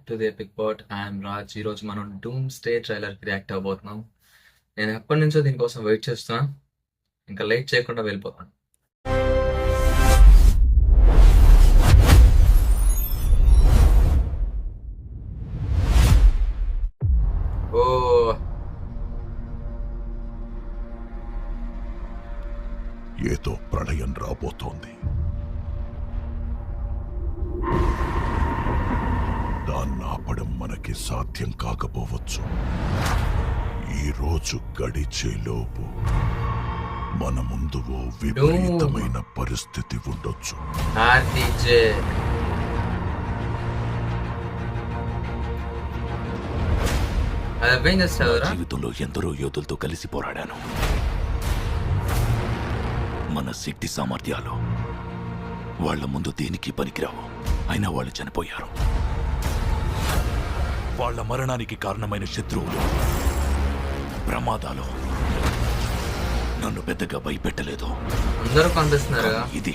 To the epic pot. I'm Raj. ఈరోజు మనం డూమ్ stay ట్రైలర్కి react అవబోతున్నాం. నేను ఎప్పటి నుంచో దీనికోసం వెయిట్ చేస్తున్నా. ఇంకా లేట్ చేయకుండా వెళ్ళిపోతాను. ఓ ఏదో ప్రళయం రాబోతోంది. దాన్ని ఆపడం మనకి సాధ్యం కాకపోవచ్చు. ఈ రోజు గడిచేలోపు మన ముందు ఓ విపరీతమైన పరిస్థితి ఉండొచ్చు. ఆర్టీజే జీవితంలో ఎందరో యోధులతో కలిసి పోరాడాను. మన శక్తి సామర్థ్యాలు వాళ్ల ముందు దేనికి పనికిరావు. అయినా వాళ్ళు చనిపోయారు. వాళ్ల మరణానికి కారణమైన శత్రువులు, ప్రమాదాలు నన్ను పెద్దగా భయపెట్టలేదు. అందరూ కనిపిస్తున్నారు. ఇది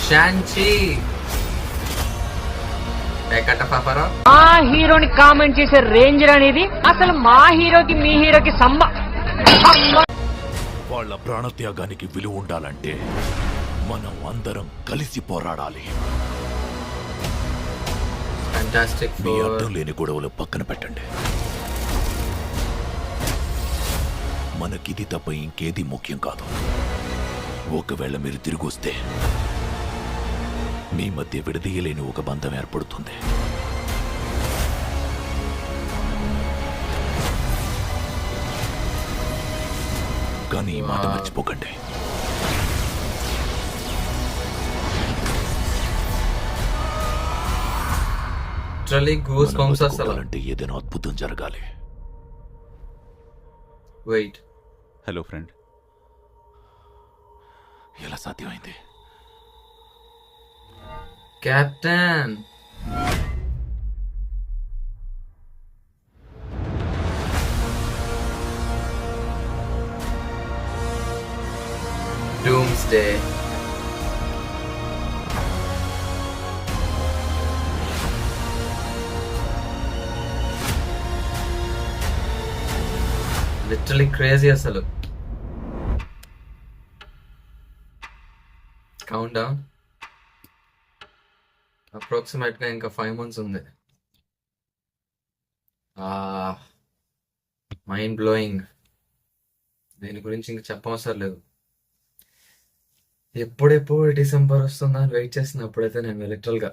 షాన్చి మా హీరోని కామెంట్ చేసే రేంజర్ అనేది అసలు మా హీరోకి మీ హీరోకి వాళ్ళ ప్రాణత్యాగానికి విలువ ఉండాలంటే మనం అందరం కలిసి పోరాడాలి. మీ అర్థం లేని గొడవలు పక్కన పెట్టండి. మనకిది తప్ప ఇంకేది ముఖ్యం కాదు. ఒకవేళ మీరు తిరిగి వస్తే మీ మధ్య విడదీయలేని ఒక బంధం ఏర్పడుతుంది. కానీ ఈ మాట మర్చిపోకండి. అంటే ఏదైనా అద్భుతం జరగాలి. Wait, hello friend. ఎలా సాధ్యమైంది? Captain Doomsday. లిటరలీ క్రేజీ అసలు. కౌంట్ డౌన్ అప్రాక్సిమేట్ గా ఇంకా 5 months ఉంది. Mind blowing. దీని గురించి ఇంకా చెప్పవసరం లేదు. ఎప్పుడెప్పుడు డిసెంబర్ వస్తుందా అని వెయిట్ చేసినప్పుడైతే నేను లిటరల్గా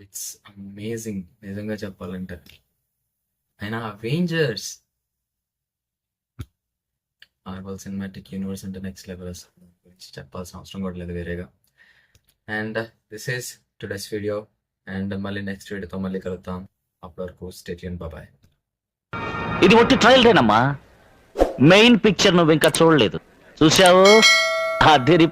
ఇట్స్ అమేజింగ్ నిజంగా చెప్పాలంటే. అయినా అవెంజర్స్, మార్వెల్ సినిమాటిక్ యూనివర్స్ అంటే నెక్స్ట్ లెవెల్ గురించి చెప్పాల్సిన అవసరం కూడా లేదు వేరేగా. And this is today's video. And మళ్ళీ నెక్స్ట్ వీడియోతో మళ్ళీ కలుద్దాం. అప్పటి వరకు స్టే ట్యూన్. బాయ్. ఇది ఒట్టి ట్రయల్ దేనమ్మా. మెయిన్ పిక్చర్ నువ్వు ఇంకా చూడలేదు. చూసావు? అదిరిపో.